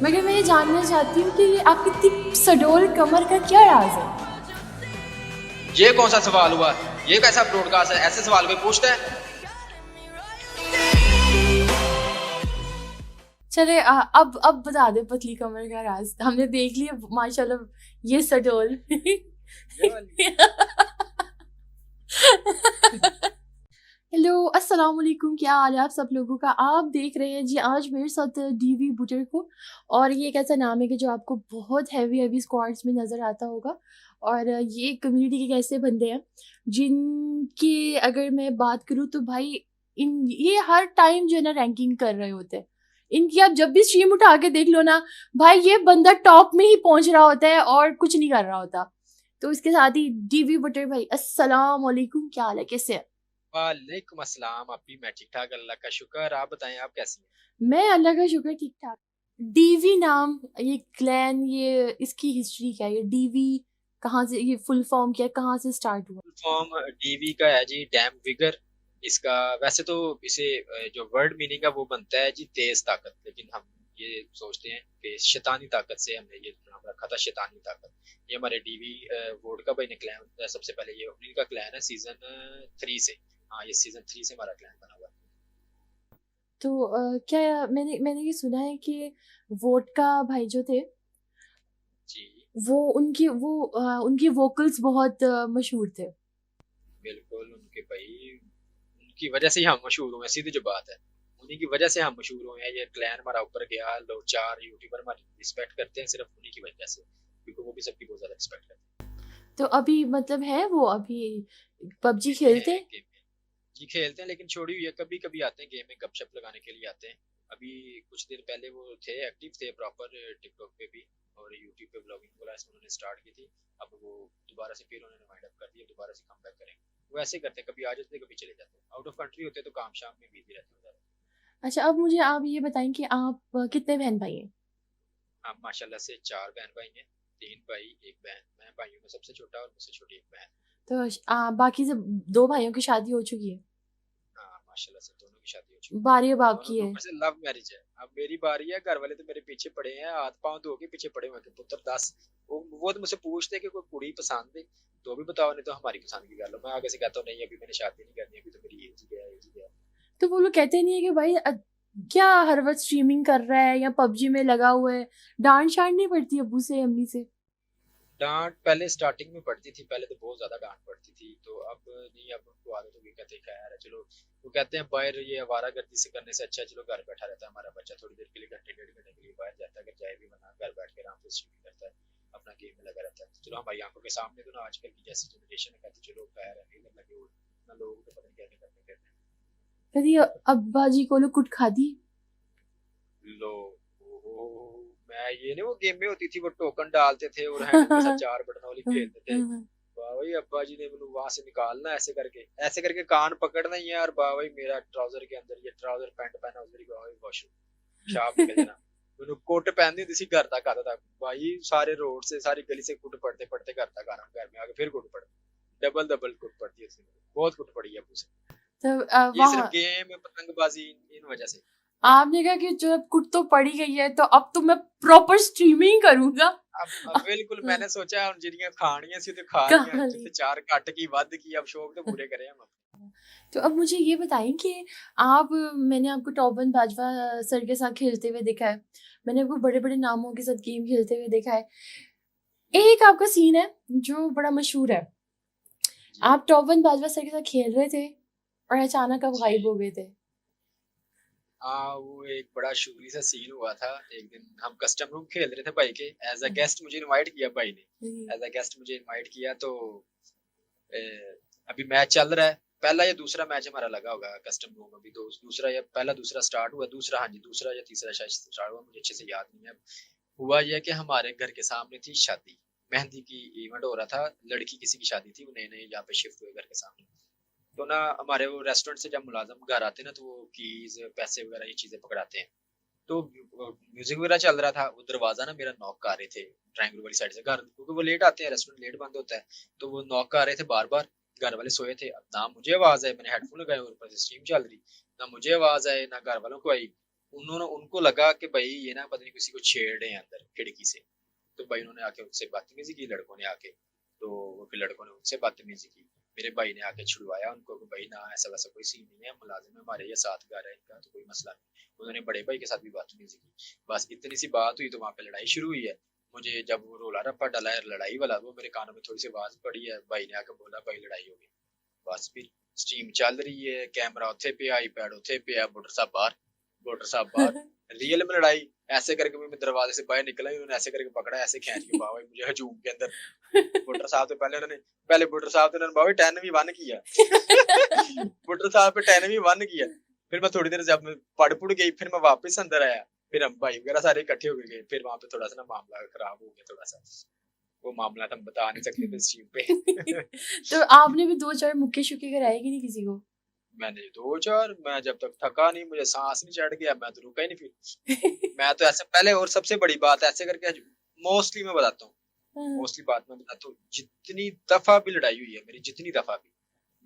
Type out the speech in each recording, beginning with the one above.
मगर मैं ये जानना चाहती हूँ कि ये आपकी इतनी सडोल कमर का क्या राज है? ये कौन सा सवाल हुआ? ये कैसा ब्रॉडकास्ट है? ऐसे सवाल कोई पूछता है? चले अब बता दे पतली कमर का राज। हमने देख लिया माशाल्लाह ये सडोल। ये वाली। हेलो अस्सलाम वालेकुम, क्या हाल है आप सब लोगों का? आप देख रहे हैं जी आज मेरे साथ डीवी बुटर को, और ये एक ऐसा नाम है कि जो आपको बहुत हैवी हैवी स्क्वाड्स में नज़र आता होगा। और ये कम्युनिटी के ऐसे बंदे हैं जिनकी अगर मैं बात करूँ तो भाई इन ये हर टाइम जो है ना रैंकिंग कर रहे होते हैं। इनकी आप जब भी स्ट्रीम उठा के देख लो ना, भाई ये बंदा टॉप में ही पहुंच रहा होता है और कुछ नहीं कर रहा होता। तो इसके साथ ही डीवी बुटर भाई अस्सलाम वालेकुम, क्या हाल है, कैसे है? वालेकुम अस्सलाम। आप भी? मैं ठीक ठाक, अल्लाह का शुक्र। आप बताएं, आप कैसी हैं? मैं अल्लाह का शुक्र ठीक ठाक। डीवी नाम, ये क्लैन, ये इसकी हिस्ट्री क्या है? ये डीवी कहाँ से, ये फुल फॉर्म क्या है, कहाँ से स्टार्ट हुआ? फुल फॉर्म डीवी का है जी डैम विगर। इसका वैसे तो इसे जो वर्ड मीनिंग है वो बनता है जी तेज ताकत, लेकिन हम ये सोचते हैं कि शैतानी ताकत से हमने ये नाम रखा था, शैतानी ताकत। ये हमारे डीवी वोड का भाई ने क्लैन, सबसे पहले ये उन्हीं का क्लैन है सीजन 3 से। हाँ, ये सीजन 3 से हमारा क्लैन बना हुआ है। तो क्या मैंने मैंने ये सुना है कि वोडका भाई जो थे जी वो उनकी वोकल्स बहुत मशहूर थे। बिल्कुल, उनके भाई उनकी वजह से ही हम मशहूर हुए हैं, सीधी जो बात है। उन्हीं की वजह से हम मशहूर हुए हैं। ये क्लैन हमारा ऊपर गया, लोग 4 यूट्यूबर हमारी रिस्पेक्ट करते हैं सिर्फ उन्हीं की वजह से, क्योंकि वो भी सबकी बहुत ज्यादा रिस्पेक्ट करते तो अभी मतलब है वो अभी हैं। पबजी गेम में खेलते है, हैं? गेम में जी खेलते हैं, लेकिन छोड़ी हुई है। कभी कभी आते हैं गेम में, गपशप लगाने के लिए आते हैं। अभी कुछ दिन पहले वो थे, एक्टिव थे प्रॉपर टिकटॉक पे भी, और यूट्यूब पे ब्लॉगिंग वगैरह उन्होंने स्टार्ट की थी। अब वो दोबारा से फिर उन्होंने वाइंड अप कर दिया, दोबारा से कम बैक करेंगे। वो ऐसे करते हैं, कभी आ जाते हैं कभी चले जाते हैं। आउट ऑफ कंट्री होते हैं तो काम शाम में बिजी रहते हैं। अच्छा, अब मुझे आप ये बताएं कि आप कितने बहन भाई हैं? हम माशाल्लाह से 4 बहन भाई हैं। 3 भाई 1 बहन। मैं भाइयों में सबसे छोटा और मुझसे छोटी 1 बहन। तो बाकी से दो भाइयों की शादी हो चुकी है, हाँ, माशाल्लाह से दोनों की शादी हो चुकी बारी अब है। दोनों आपकी के है। ऊपर से लव मैरिज है। अब मेरी बारी है, घर वाले तो मेरे पीछे पड़े हैं, हाथ पांव धो के पीछे पड़े हुए हैं कि पुत्र दस। वो तो मुझसे पूछते हैं कि कोई कुड़ी पसंद है तो भी बताओ, नहीं तो हमारी पसंद की गल। मैं आगे से कहता हूँ नहीं, अभी मैंने शादी नहीं करनी, अभी तो मेरी एज ही है, एज ही है। तो वो लोग कहते नहीं है कि भाई क्या हर वक्त स्ट्रीमिंग कर रहा है या पबजी में लगा हुआ है? डांट शांट नहीं पड़ती अब्बू से अम्मी से? डांट पहले स्टार्टिंग में पड़ती थी, पहले तो बहुत ज्यादा डांट पड़ती थी, तो अब नहीं। अब उनको आदत हो गई, कहते हैं खैर है चलो। वो कहते हैं बाहर ये आवारागर्दी से करने से अच्छा है चलो घर बैठा रहता है हमारा बच्चा, थोड़ी देर के लिए, घंटे 1.5 घंटे के लिए बाहर जाता है, अगर जाए भी वरना घर बैठ के आराम से स्ट्रीमिंग करता है, अपना गेम में लगा रहता है। तो चलो हमारी आंखों के सामने तो ना, आजकल की जैसी जनरेशन है, कहते चलो खैर है, इधर लगे हुए ना, लोग तो पता नहीं क्या क्या करते कहते कभी अब्बा जी को लोग कुट खा दी? हैं। लो, मैं ये नहीं, वो गेम में होती थी वो टोकन डालते थे और हैंडल के साथ 4 बटन वाली खेलते थे। वाह भाई, अब्बा जी ने मैंने वहां से निकालना, ऐसे करके कान पकड़ना ही है, और वाह भाई मेरा ट्राउजर के अंदर ये ट्राउजर पैंट पहना उधर ही, वाह भाई वॉशरूम पेशाब निकल जाना। मैंने कोट पहननी थी, घर तक आता था भाई, सारे रोड से सारी गली से कुट पड़ते पड़ते घर तक आना, घर में आके फिर कुट पड़ती, डबल डबल कुट पड़ती है। बहुत कुट पड़ी है मुझसे। तो ये सिर्फ वहाँ गेम पतंगबाजी इन वजह से। आपने कहा कि जो अब कुट तो पड़ी गई है तो अब तो मैं प्रॉपर स्ट्रीमिंग करूंगा। अब बिल्कुल मैंने सोचा ਹੁਣ ਜਿਹੜੀਆਂ ਖਾਣੀਆਂ ਸੀ ਤੇ खा ਲੀਆਂ, कहानी। जिथे 4 ਘੱਟ की ਵੱਧ की, अब शौक तो पूरे करें हम अपने। तो अब मुझे ये बताएं कि आप मैंने आपको टॉबन बाजवा सर के साथ खेलते हुए देखा है, मैंने आपको बड़े बड़े नामों के साथ गेम खेलते हुए देखा है। एक आपका सीन है जो बड़ा मशहूर है। जी आप टॉबन बाजवा सर के साथ खेल रहे थे और अचानक आप जी। गायब हो गए थे। हाँ, वो एक बड़ा शुगली सा सीन हुआ था। एक दिन हम कस्टम रूम खेल रहे थे भाई के, एज अ गेस्ट मुझे इनवाइट किया भाई ने। हम्म। एज अ गेस्ट मुझे इनवाइट किया तो ए, अभी मैच चल रहा है। पहला या दूसरा मैच हमारा लगा होगा कस्टम रूम। अभी तो दूसरा या पहला दूसरा स्टार्ट हुआ, दूसरा, हाँ जी दूसरा या तीसरा शायद स्टार्ट हुआ, मुझे अच्छे से याद नहीं है। हुआ यह कि हमारे घर के सामने थी शादी, मेहंदी की इवेंट हो रहा था, लड़की किसी की शादी थी, वो नए नए यहाँ पे शिफ्ट हुए घर के सामने। तो ना हमारे वो रेस्टोरेंट से जब मुलाजम घर आते हैं ना, तो वो कीज पैसे वगैरह ये चीजें पकड़ाते हैं। तो म्यूजिक वगैरह चल रहा था, वो दरवाजा ना मेरा नॉक कर रहे थे ट्रायंगल वाली साइड से घर, क्योंकि वो लेट आते हैं, रेस्टोरेंट लेट बंद होता है। तो वो नॉक कर रहे थे बार बार। घर वाले सोए थे, अब ना मुझे आवाज आए, मैंने हेडफोन लगाए और ऊपर से स्ट्रीम चल रही, ना मुझे आवाज आए ना घर वालों को आई। उनको लगा कि भाई ये ना पता नहीं किसी को छेड़ रहे हैं अंदर खिड़की से। तो भाई उन्होंने आके उनसे बदतमीजी की, लड़कों ने आके। तो वो फिर लड़कों ने उनसे बदतमीजी की। मेरे भाई ने आके छुड़वाया उनको कि भाई ना ऐसा वैसा कोई सीन नहीं है, मुलाजिम है हमारे, ये साथ घर है इनका, तो कोई मसला नहीं। उन्होंने बड़े भाई के साथ भी बदतमीजी की। बस इतनी सी बात हुई तो वहां पे लड़ाई शुरू हुई है। मुझे जब वो रोला रप्पा डला है लड़ाई वाला, वो मेरे कानों में थोड़ी सी आवाज पड़ी है, भाई ने आके बोला भाई लड़ाई हो गई। बस फिर स्ट्रीम चल रही है, कैमरा उत्थे पे, आईपैड उत्थे पे, बुटर साहब बाहर, बुटर साहब बाहर। रियल में लड़ाई। ऐसे करके मैं दरवाजे से बाहर निकला, उन्होंने ऐसे करके पकड़ा, ऐसे खींच के बाबा मुझे हजूम के अंदर। बुटर साहब तो पहले बुटर साहब तो उन्होंने बाबा 10v1 किया। बुटर साहब पे 10v1 किया। फिर मैं थोड़ी देर जब मैं पढ़ पुड़ गई, फिर मैं वापस अंदर आया। फिर हम भाई वगैरह सारे इकट्ठे हो गए। फिर वहां पे थोड़ा सा ना मामला खराब हो गया थोड़ा सा। वो मामला तो हम बता नहीं सकते थे स्ट्रीम पे। तो आपने भी 2-4 मुक्के शुक्के कराए कि नहीं किसी को? मैंने 2-4, मैं जब तक थका नहीं, मुझे सांस नहीं चढ़ गया, मैं तो रुका ही नहीं फिर। मैं तो ऐसे पहले, और सबसे बड़ी बात ऐसे करके मोस्टली मैं बताता हूँ, हाँ। मोस्टली बात मैं बताता हूँ, जितनी दफा भी लड़ाई हुई है मेरी, जितनी दफा भी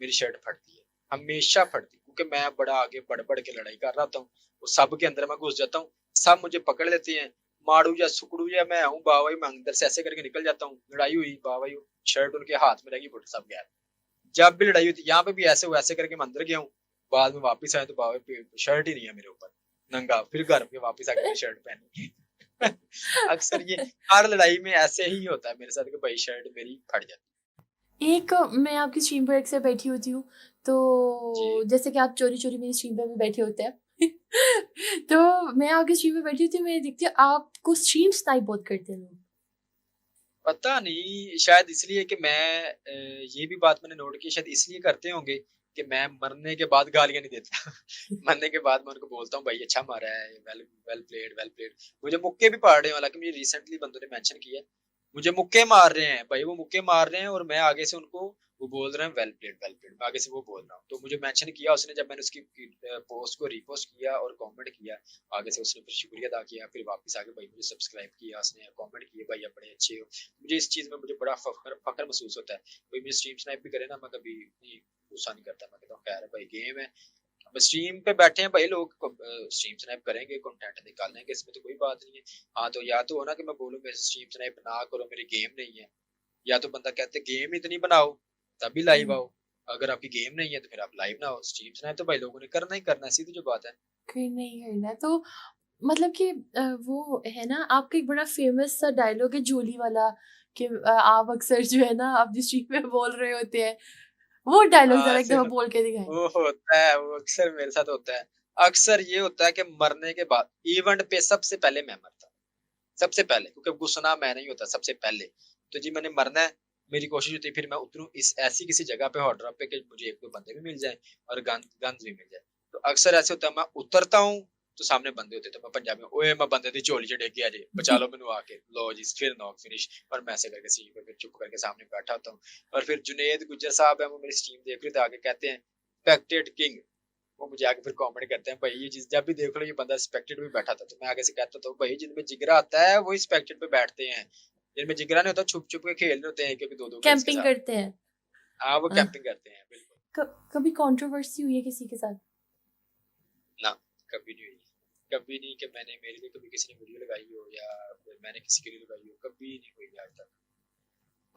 मेरी शर्ट फटती है, हमेशा फटती, क्योंकि मैं बड़ा आगे बढ़ बढ़ के लड़ाई कर रहा हूँ। वो सब के अंदर मैं घुस जाता हूँ, सब मुझे पकड़ लेते हैं, मारू या सुकड़ू या मैं आऊँ बाबा, मैं अंदर से ऐसे करके निकल जाता हूँ। लड़ाई हुई बाबा, शर्ट उनके हाथ में रहेगी, बुट सब गया। जब भी लड़ाई हुई थी यहाँ पे भी ऐसे हुआ, ऐसे करके मैं अंदर गया हूँ। बाद में वापस आया तो बाबा शर्ट ही नहीं है मेरे ऊपर, नंगा। फिर घर पे वापस आके मेरी शर्ट पहनी। अक्सर ये हर लड़ाई में ऐसे ही होता है मेरे साथ कि भाई शर्ट मेरी फट जाती एक मैं आपकी स्ट्रीम पर अक्सर बैठी होती हूँ, तो जी। जैसे कि आप चोरी-चोरी मेरी स्ट्रीम पे भी बैठे होते हैं। तो मैं आपकी स्ट्रीम पे बैठी होती हूँ, मैं देखती हूँ आपको स्ट्रीम स्नाइप बहुत करते हैं लोग। पता नहीं, शायद इसलिए कि मैं ये भी बात मैंने नोट की, शायद इसलिए करते होंगे कि मैं मरने के बाद गालियां नहीं देता। मरने के बाद मैं उनको बोलता हूँ भाई अच्छा मारा है, well well played, well played. मुझे मुक्के भी पड़ रहे हैं, हालांकि मुझे रिसेंटली बंदों ने मेंशन किया है, मुझे मुक्के मार रहे हैं भाई, वो मुक्के मार रहे हैं और मैं आगे से उनको वो बोल रहे हैं वेल प्लेड, वेल प्लेड, मैं आगे से वो बोल रहा हूँ। तो मुझे मेंशन किया उसने, जब मैंने उसकी पोस्ट को रीपोस्ट किया और कमेंट किया, आगे से उसने फिर शुक्रिया अदा किया, फिर वापस आके भाई मुझे सब्सक्राइब किया उसने, कमेंट किए भाई आप बड़े अच्छे हो। मुझे इस चीज में मुझे बड़ा फखर महसूस होता है। कोई मुझे स्ट्रीम स्नाइप भी करे ना, मैं कभी नहीं गुस्सा नहीं करता, मैं कहता हूँ खैर भाई गेम है, अब स्ट्रीम पे बैठे हैं भाई लोग, स्ट्रीम स्नैप करेंगे, कंटेंट निकालेंगे, इसमें तो कोई बात नहीं है। हाँ तो या तो हो ना कि मैं बोलूँ मेरे स्ट्रीम स्नैप ना करो, मेरी गेम नहीं है, या तो बंदा कहते गेम इतनी बनाओ तभी लाइव हुँ। आओ। अगर आपकी गेम नहीं है तो फिर आप लाइव ना आओ। स्ट्रीम स्नैप तो भाई लोगों ने करना ही करना है, सीधी जो बात है। करना ही करना है। तो मतलब कि वो है ना, आपका एक बड़ा फ़ेमस सा डायलॉग है झोली वाला, कि आप अक्सर जो है ना अपनी स्ट्रीम में बोल रहे होते हैं। वो डायलॉग हाँ ज़रा एक ऐसे दफ़ा बोल के दिखाएँ। वो होता है, वो अक्सर मेरे साथ होता है। अक्सर ये होता है कि मरने के बाद इवेंट पे सबसे पहले मैं मरता हूँ, सबसे पहले, क्योंकि गुस्सा मैं नहीं होता सबसे पहले। तो जी मैंने मरना है, मेरी कोशिश होती है फिर मैं उतरूँ इस ऐसी किसी जगह पे हॉट ड्रॉप पे कि मुझे 1-2 बंदे भी मिल जाएँ और गन्स भी मिल जाए। तो अक्सर ऐसे होता है मैं उतरता हूँ तो सामने बंदे होते हैं, तो मैं पंजाबी में ओए मैं बंदे दी झोली च डिग गया जी, बचा लो मैनू आके। लो जी फिर नॉक फिनिश। और मैं ऐसे करके सीट पे फिर चुप करके सामने बैठा होता हूँ। और फिर जुनैद गुज्जर साहब हैं, वो मेरी स्ट्रीम देख रहे थे, आगे कहते हैं स्पेक्टेड किंग। वो मुझे आके फिर कमेंट करते हैं भाई ये जिस जब भी देख लो ये बंदा स्पेक्टेड पे बैठा था, तो मैं आगे से कहता था भाई जिनमें जिगरा आता है वो स्पेक्टेड पे बैठते हैं, जिनमें जिगरा नहीं होता छुप छुप के खेल रहे होते हैं, क्योंकि 2-2 किल्स के कैंपिंग साथ। करते हैं। हाँ वो हाँ। कैंपिंग करते हैं बिल्कुल। कभी कंट्रोवर्सी हुई है किसी के साथ? ना, कभी नहीं हुई, कभी नहीं कि मैंने मेरे लिए कभी किसी ने वीडियो लगाई हो या फिर मैंने किसी के लिए लगाई हो, कभी नहीं हुई आज तक।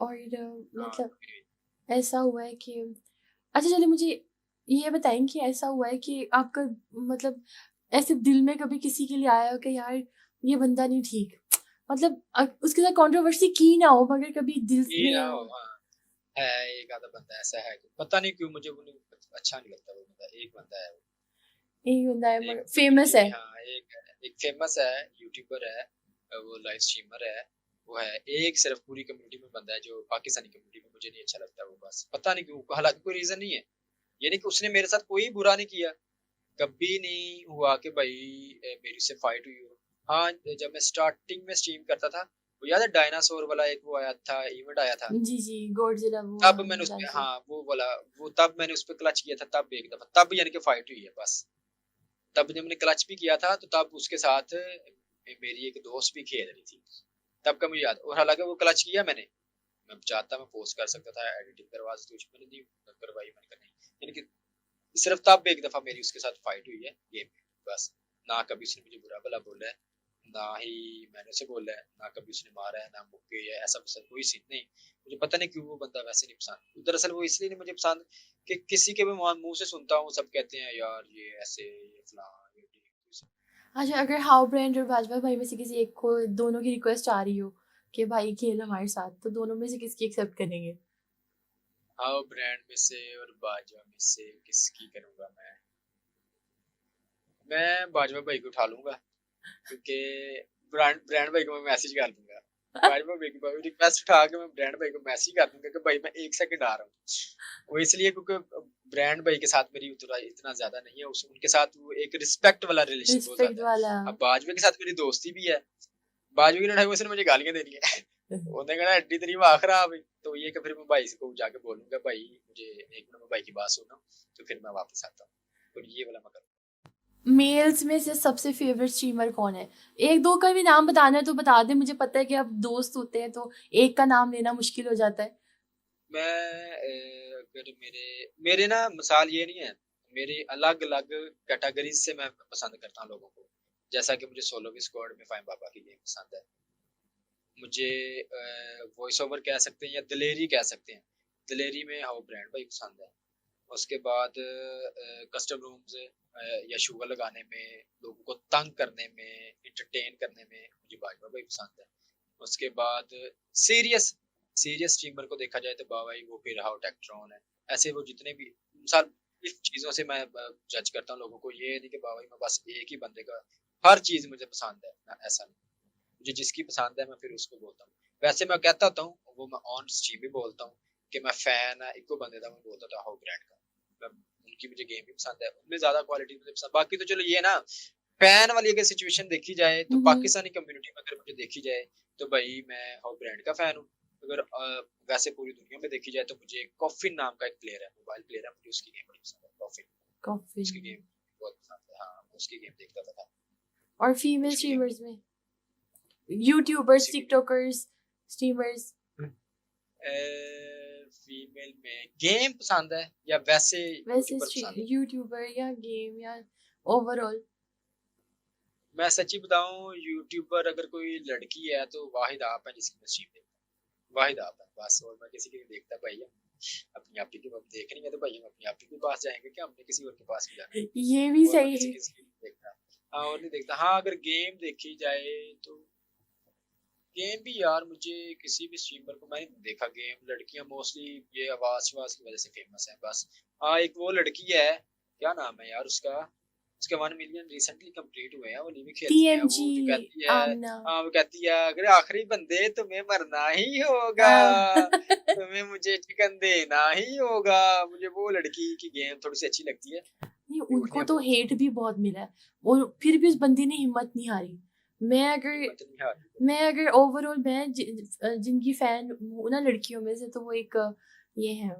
और हाँ मतलब कभी नहीं हुई। ऐसा हुआ है कि अच्छा चलिए मुझे ये बताएँ कि ऐसा हुआ है कि आपका मतलब ऐसे दिल में कभी किसी के लिए आया हो कि यार ये बंदा नहीं ठीक, मतलब उसके साथ कंट्रोवर्सी की ना हो मगर कभी दिल ये में ना हो, हाँ है, एक आधा बंदा ऐसा है कि पता नहीं क्यों मुझे वो अच्छा नहीं लगता, वो बंदा एक बंदा है वो। यही बंदा है एक मगर फेमस कम्युनिटी है। में, हाँ एक फेमस है, यूट्यूबर है, वो लाइव स्ट्रीमर है, वो है। एक सिर्फ पूरी कम्युनिटी में बंदा है जो पाकिस्तानी कम्युनिटी में मुझे नहीं अच्छा लगता, वो बस पता नहीं क्यों, हालांकि कोई रीजन नहीं है, यानी कि उसने मेरे साथ कोई बुरा नहीं किया, कभी नहीं हुआ कि भाई मेरी उससे फाइट हुई हो। हाँ जब मैं स्टार्टिंग में स्ट्रीम करता था, वो याद है डायनासोर वाला एक वो आया था, इवेंट आया था, जी, जी, गॉडज़िला वो तब मैंने उस पे, डायनासोर। हाँ वो वाला, वो तब मैंने उस पे क्लच किया था, तब एक दफा, तब यानी कि फाइट हुई है बस। तब जब मैंने क्लच भी किया था तो तब उसके साथ मेरी एक दोस्त भी खेल रही थी, तब का मुझे याद। और हालांकि वो क्लच किया मैंने, मैं चाहता मैं पोस्ट कर सकता था, एडिटिंग करवा सकती, कुछ मैंने नहीं करवाई, मैंने कहा नहीं, यानी कि सिर्फ तब एक दफा मेरी उसके साथ फाइट हुई है गेम में बस। ना कभी उसने मुझे बुरा भला बोला है, ना ही मैंने उसे बोला है, ना कभी उसने मारा है, ना मुक्के है, ऐसा वैसा कोई सीन नहीं। मुझे पता नहीं क्यों वो बंदा वैसे नहीं पसंद। दरअसल वो इसलिए नहीं मुझे पसंद कि किसी के भी मुंह से सुनता हूँ, सब कहते हैं यार ये ऐसे, ये फलां, ये ढीठ। अच्छा, अगर हाउ ब्रांड और बाजवा भाई में से किसी एक को दोनों की रिक्वेस्ट आ रही हो कि भाई खेल हमारे साथ, तो दोनों में से किसकी एक्सेप्ट करेंगे? हाँ, ब्रांड में से और बाजवा में से किसकी करूंगा मैं बाजवा भाई को उठा लूंगा, क्योंकि ब्रांड ब्रांड भाई को मैं मैसेज कर दूंगा। बाजवा भाई की रिक्वेस्ट उठा के मैं ब्रांड भाई को मैसेज कर दूंगा कि भाई मैं 1 सेकंड आ रहा हूँ। वो इसलिए क्योंकि ब्रांड भाई के साथ मेरी उतना इतना ज्यादा नहीं है, उनके साथ वो एक रिस्पेक्ट वाला रिलेशन बहुत रिस्पेक्ट ज्यादा है। वाला। अब बाजवा के साथ मेरी दोस्ती भी है, बाजवा की लड़ाई में उसने मुझे गालियां देनी है। उन्होंने कहा एड्डी तेरी वाह खराब है, तो ये कि फिर मैं भाई को जाके बोलूंगा भाई मुझे 1 मिनट में भाई की बात सुनो, तो फिर मैं वापस आता हूँ। तो ये वाला मैं करूँ। मेल्स में से सबसे फेवरेट स्ट्रीमर कौन है? एक दो का भी नाम बताना है तो बता दे, मुझे पता है कि अब दोस्त होते हैं तो एक का नाम लेना मुश्किल हो जाता है। अगर मेरे मेरे ना मिसाल ये नहीं है, मेरी अलग अलग कैटेगरीज से मैं पसंद करता हूँ लोगों को। जैसा कि मुझे सोलो की स्क्वाड में फाइम बाबा की गेम पसंद है, मुझे वॉइस ओवर कह सकते हैं या दिलेरी कह सकते हैं, दिलेरी में हाउ ब्रांड भाई पसंद है। उसके बाद कस्टम रूम्स या शुगर लगाने में, लोगों को तंग करने में, इंटरटेन करने में मुझे बाजवा भाई पसंद है। उसके बाद सीरियस सीरियस स्ट्रीमर को देखा जाए तो बाबाई, वो फिर हाउ टेक्ट्रॉन है। ऐसे वो जितने भी मिसाल, इस चीज़ों से मैं जज करता हूँ लोगों को। ये नहीं कि बाबाई मैं बस एक ही बंदे का हर चीज़ मुझे पसंद है ना, ऐसा नहीं। मुझे जिसकी पसंद है मैं फिर उसको बोलता हूँ। वैसे मैं कहता होता हूँ, वो मैं ऑन स्ट्रीम भी बोलता हूँ कि मैं फैन है इको बंदे का, मैं बोलता था हाउ ब्रांड का। मैं उनकी मुझे गेम भी पसंद है, उनमें ज्यादा क्वालिटी मुझे पसंद। बाकी तो चलो ये ना, फैन वाली अगर सिचुएशन देखी जाए तो हम्म। पाकिस्तानी कम्युनिटी में अगर मुझे देखी जाए तो भाई मैं हाउ ब्रांड का फैन हूँ। अगर वैसे पूरी दुनिया में देखी जाए तो मुझे कॉफिन नाम का एक प्लेयर है, मोबाइल प्लेयर है, मुझे उसकी गेम बड़ी पसंद है, कॉफिन। कॉफी। उसकी गेम बहुत पसंद है, हाँ मैं उसकी गेम देखता था। और फीमेल उसकी गेम स्ट्रीमर्स में यूट्यूबर्स, किसी की टिकटॉकर्स, स्ट्रीमर्स? फीमेल में गेम पसंद है या वैसे वैसे यूट्यूबर पसंद है? यूट्यूबर या गेम या ओवरऑल? मैं सच्ची बताऊं, यूट्यूबर अगर कोई लड़की है तो वाहिद आप है जिसकी मैं स्ट्रीम देखता हूँ, वाहिद आप है बस। और मैं किसी की नहीं देखता भाई। अपनी आप ही की हम देख रही है तो भाई हम अपनी आप ही के पास जाएंगे क्या, हमने किसी और के पास भी जाना ये भी है। और मैं सही किसी है। की स्ट्रीम नहीं देखता। हाँ, और नहीं देखता। हाँ, अगर गेम देखी जाए तो गेम भी यार मुझे किसी भी स्ट्रीमर को मैंने नहीं देखा गेम। लड़कियां मोस्टली ये आवाज आवाज की वजह से फेमस है बस। हाँ, एक वो लड़की है, क्या नाम है यार उसका, उसके 1 मिलियन रिसेंटली कंप्लीट हुए हैं, वो नहीं भी खेलती है, टीएमजी वो जो कहती है। आमना। हाँ, वो कहती है अगर आखिरी बंदे तुम्हें मरना ही होगा, हाँ। तुम्हें मुझे चिकन देना ही होगा। मुझे वो लड़की की गेम थोड़ी सी अच्छी लगती है। नहीं, उनको ब्यूटियां तो बहुत हेट भी बहुत मिला है और फिर भी उस बंदी ने हिम्मत नहीं हारी। मैं अगर हिम्मत नहीं हारती। मैं अगर ओवरऑल मैं जिनकी फैन हूँ ना लड़कियों में से, तो वो एक ये है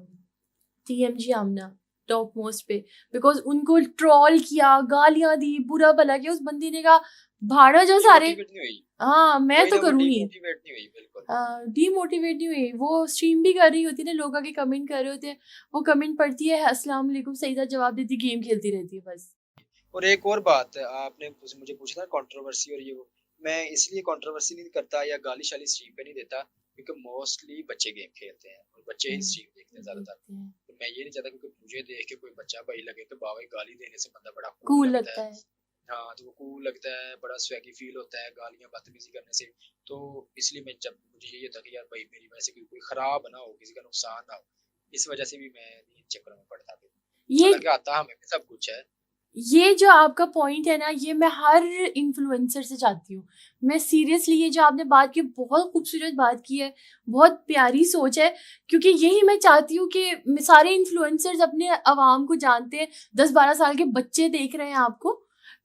टीएमजी आमना, टॉप मोस्ट पे। बिकॉज उनको ट्रोल किया, गालियां दी, बुरा भला किया, उस बंदी ने कहा भाड़ो जो सारे। डिमोटिवेट नहीं हुई। हाँ, मैं वही तो ना, वो करूंगी। डिमोटिवेट नहीं हुई बिल्कुल। डीमोटिवेट नहीं हुई, वो स्ट्रीम भी कर रही होती है ना, लोग आके कमेंट कर रहे होते हैं, वो कमेंट पढ़ती है, अस्सलाम वालेकुम, सही सा जवाब देती, गेम खेलती रहती है बस। और एक और बात, आपने मुझे पूछा ना कंट्रोवर्सी और ये वो, मैं इसलिए कंट्रोवर्सी नहीं करता या गाली शाली स्ट्रीम पे नहीं देता क्योंकि मोस्टली बच्चे गेम खेलते हैं और बच्चे ही स्ट्रीम देखते हैं ज्यादातर। देखते हैं, तो मैं ये नहीं चाहता क्योंकि मुझे देख के कोई बच्चा भाई लगे तो बाबा गाली देने से बंदा बड़ा कूल कूल लगता लगता है। है। हाँ, तो वो कूल लगता है, बड़ा स्वैगी फील होता है गालियां बदतमीजी करने से। तो इसलिए मैं, जब मुझे ये था कि यार भाई मेरी वजह से कोई खराब ना हो, किसी का नुकसान ना हो, इस वजह से भी मैं इन चक्करों में पड़ता था। ये हालांकि आता हमें भी सब कुछ है। ये जो आपका पॉइंट है ना, ये मैं हर इन्फ्लुएंसर से चाहती हूँ। मैं सीरियसली, ये जो आपने बात की, बहुत खूबसूरत बात की है, बहुत प्यारी सोच है, क्योंकि यही मैं चाहती हूँ कि सारे इन्फ्लुएंसर्स अपने अवाम को जानते हैं, 10-12 साल के बच्चे देख रहे हैं आपको।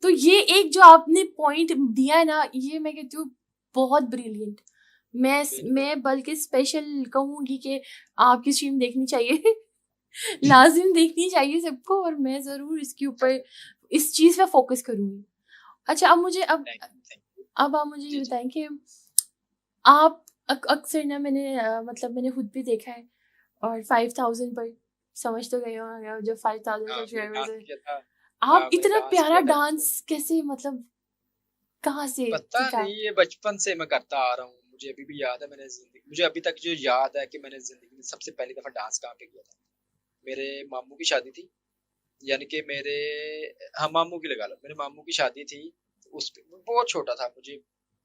तो ये एक जो आपने पॉइंट दिया है ना, ये मैं कहती हूँ बहुत ब्रिलियंट। मैं बिल्कुल। मैं बल्कि स्पेशल कहूँगी कि आपकी स्ट्रीम देखनी चाहिए। लाजिम देखनी चाहिए सबको, और मैं ज़रूर इसके ऊपर इस चीज़ पे फोकस करूँगी। अच्छा, थैंक यू, थैंक यू। अब आप मुझे ये जी जी। बताएं कि आप अक्सर ना, मतलब मैंने खुद भी देखा है, और 5000 पर समझ तो गए हो, जो 5000 हाँ, मैंने सब्सक्राइबर्स डांस है, किया था। आप मैंने इतना डांस प्यारा किया था। डांस कैसे, मतलब कहाँ से पता सीखा? नहीं, ये बचपन से मैं करता आ रहा हूँ। मुझे अभी भी याद है, मुझे अभी तक जो याद है कि मैंने जिंदगी में सबसे पहली दफा डांस कहाँ पे किया था। मेरे मामू की शादी थी, यानी कि मेरे, हाँ मामू की लगा लो, मेरे मामू की शादी थी। उस पे मैं बहुत छोटा था, मुझे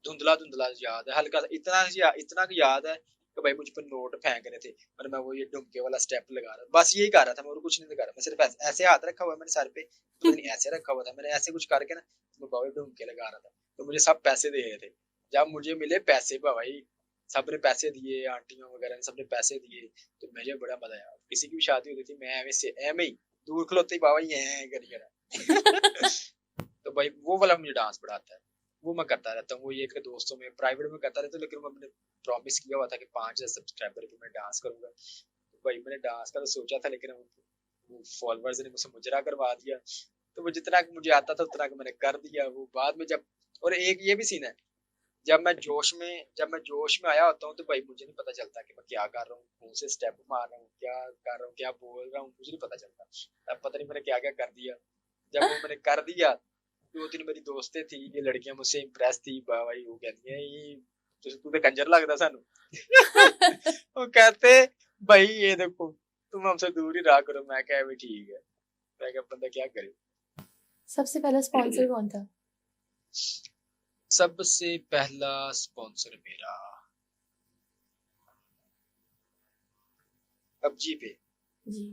धुंधला धुंधला याद है, हल्का सा इतना कि याद है कि भाई मुझ पर नोट फेंक रहे थे और मैं वो ये डुमके वाला स्टेप लगा रहा, बस यही कर रहा था मैं, और कुछ नहीं लगा रहा। मैं सिर्फ ऐसे हाथ रखा हुआ है मैंने सर पे, तो पता नहीं ऐसे रखा हुआ था मैंने, ऐसे कुछ करके ना मैं बाबा डुमके लगा रहा था। तो मुझे सब पैसे दे रहे थे। जब मुझे मिले पैसे भाई, सबने पैसे दिए, आंटियों वगैरह ने सबने पैसे दिए, तो मुझे बड़ा मजा आया। किसी की भी शादी होती थी, मैं ऐਵੇਂ ही दूर खलोते ही बाबा ये करिए ना। तो भाई वो वाला मुझे डांस बड़ा आता है, वो मैं करता रहता हूँ। वो ये कि दोस्तों में प्राइवेट में करता रहता हूँ, लेकिन मैंने प्रॉमिस किया हुआ था कि 5,000 सब्सक्राइबर पे मैं डांस करूंगा। तो भाई मैंने डांस का तो सोचा था, लेकिन वो फॉलोअर्स ने मुझसे मुजरा करवा दिया। तो वो जितना कि मुझे आता था उतना कि मैंने कर दिया। वो बाद में जब, और एक ये भी सीन है, जब मैं जोश में आया होता हूँ तो भाई मुझे नहीं पता चलता कि मैं क्या कर रहा हूँ, कौन से स्टेप मार रहा हूँ, क्या कर रहा हूँ, क्या बोल रहा हूँ, मुझे नहीं पता चलता। तब पता नहीं मैंने क्या क्या कर दिया। जब वो मैंने कर दिया, दो तीन मेरी दोस्तें थी, ये लड़कियां मुझसे इम्प्रेस थी भाई, वो कहती है ये तू तो कंजर लगता सानू। वो कहते भाई ये देखो तुम हमसे दूर ही रहा करो। मैं क्या भी ठीक है, मैं क्या बंदा क्या करे। सबसे पहला स्पॉन्सर कौन था? सबसे पहला स्पॉन्सर मेरा पबजी पे। जी।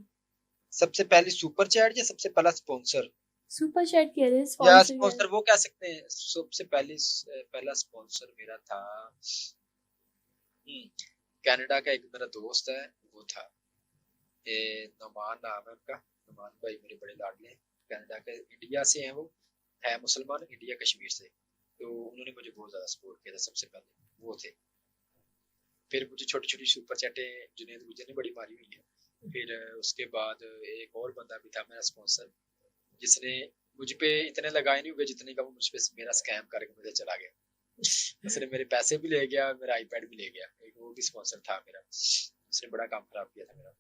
सबसे पहली सुपर चैट या सबसे पहला स्पॉन्सर, सुपर चैट कह रहे हैं, या स्पॉन्सर कह रहे स्पॉन्सर वो कह सकते हैं। सबसे पहला स्पॉन्सर मेरा था, कनाडा का एक मेरा दोस्त है, वो था, ये नुमान नाम है उनका। नुमान भाई मेरे बड़े लाडले हैं, कनाडा के, इंडिया से हैं वो, है मुसलमान, इंडिया कश्मीर से। तो उन्होंने मुझे बहुत ज्यादा सपोर्ट किया था, सबसे पहले वो थे। फिर मुझे छोटी छोटी सुपर चैटें जुनेद गुजर ने बड़ी मारी हुई है। फिर उसके बाद एक और बंदा भी था मेरा स्पॉन्सर, जिसने मुझ पे इतने लगाए नहीं हुए जितने का वो मुझ पे मेरा स्कैम करके मुझे चला गया। उसने मेरे पैसे भी ले गया, मेरा आईपैड भी ले गया। एक वो भी स्पॉन्सर था मेरा, उसने बड़ा काम खराब किया था मेरा।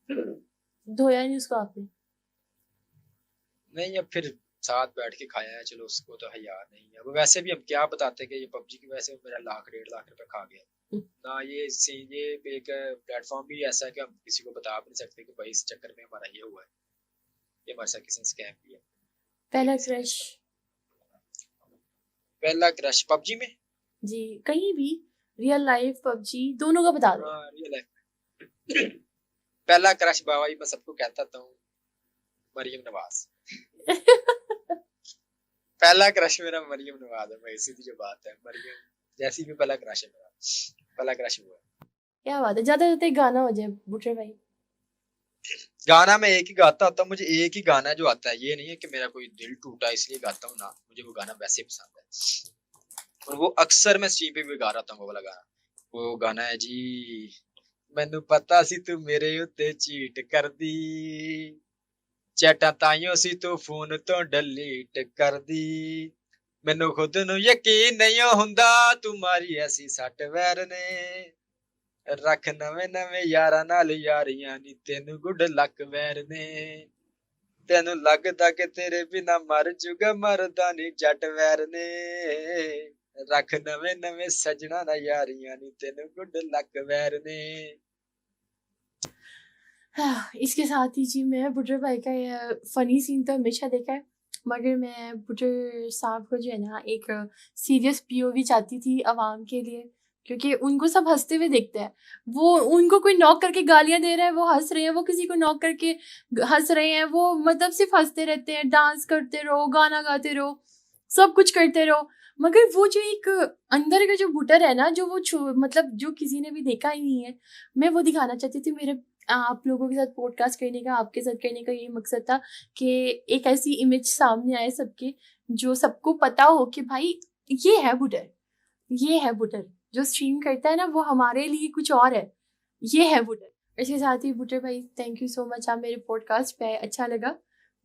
हैं। धोया नहीं उसको आपने? नहीं, अब फिर साथ बैठ के खाया है, चलो उसको तो है याद नहीं है। अब वैसे भी हम क्या बताते कि ये पबजी की वजह से मेरा 1,00,000 1,50,000 रुपए खा गया ना। ये एक प्लेटफॉर्म भी ऐसा है कि हम किसी को बता भी नहीं सकते कि भाई इस चक्कर में हमारा ये हुआ है, ये हमारे साथ किसी ने स्कैम किया। ये पहला किसी ने क्रश? पहला क्रश पबजी में, जी, कहीं भी, रियल लाइफ, पबजी, दोनों का बता दें। हाँ रियल लाइफ। पहला क्रश बाबा मैं सबको कहता था हूँ, मरियम नवाज। पहला क्रश मेरा मरियम नवाज है भाई, सीधी जो बात है, मरियम जैसी भी पहला क्रश है मेरा, पहला क्रश हुआ है। क्या बात है, जाते जाते गाना हो जाए बुटर भाई। गाना मैं एक ही गाता होता हूँ, मुझे एक ही गाना जो आता है, ये नहीं है कि मेरा कोई दिल टूटा इसलिए गाता हूँ ना, मुझे वो गाना वैसे ही पसंद है। और वो अक्सर मैं स्ट्रीम पे भी गा रहा था वो वाला गाना। वो गाना है जी, मैनू पता सी तू मेरे उत्ते चीट कर दी, चैटां ताइयों सी तू फोन तो डिलीट कर दी, मैनू खुद नू यकीन नहीं हुंदा तुम्हारी ऐसी सट वैर ने, रख नਵੇਂ नਵੇਂ यारां नाल यारियां नी तेनू गुड लक वैर ने, तेनू लगदा कि तेरे बिना मर जूगा मरदा नी जट वैर ने, रख नਵੇਂ नਵੇਂ सजना ना यारियां नी तेनू गुड लक वैर ने। हाँ, इसके साथ ही जी मैं बुटर भाई का ये फनी सीन तो हमेशा देखा है, मगर मैं बुटर साहब को जो है ना एक सीरियस पीओवी चाहती थी आवाम के लिए, क्योंकि उनको सब हंसते हुए देखते हैं। वो उनको कोई नॉक करके गालियां दे रहा है, वो हंस रहे हैं, वो किसी को नॉक करके हंस रहे हैं, वो मतलब सिर्फ हंसते रहते हैं, डांस करते रहो, गाना गाते रहो, सब कुछ करते रहो। मगर वो जो एक अंदर का जो बुटर है ना, जो वो मतलब जो किसी ने भी देखा ही नहीं है, मैं वो दिखाना चाहती थी। मेरे आप लोगों के साथ पॉडकास्ट करने का, आपके साथ करने का ये मकसद था कि एक ऐसी इमेज सामने आए सबके, जो सबको पता हो कि भाई ये है बुटर, ये है बुटर जो स्ट्रीम करता है ना, वो हमारे लिए कुछ और है, ये है बुटर। इसके साथ ही बुटर भाई, थैंक यू सो मच, आप मेरे पॉडकास्ट पे आए, अच्छा लगा,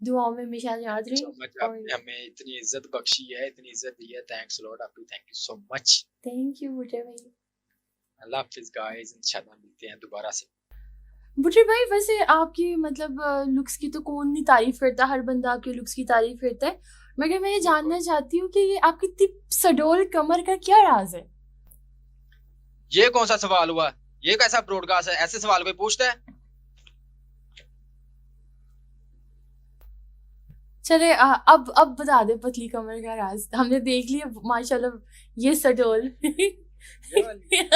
दुआओं में हमेशा याद रहे। सो मच, और आपने हमें इतनी इज्जत बख्शी है, इतनी इज्जत दी है, थैंक्स लॉट आपकी, thank you so much. Thank you Buttar भाई। अल्लाह हाफिज गाइस, इंशाल्लाह मिलते हैं दोबारा से। बुटर भाई वैसे आपकी मतलब लुक्स की तो कौन नहीं तारीफ करता, हर बंदा आपके लुक्स की तारीफ करता है, मगर मैं ये बिल्कुल। जानना चाहती हूँ कि ये आपकी इतनी सडोल कमर का क्या राज है? ये कौन सा सवाल हुआ? ये कैसा ब्रॉडकास्ट है? ऐसे सवाल कोई पूछता है? चले अब बता दे पतली कमर का राज, हमने देख लिया माशाल्लाह ये सडोल। ये वाली।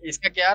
इसका क्या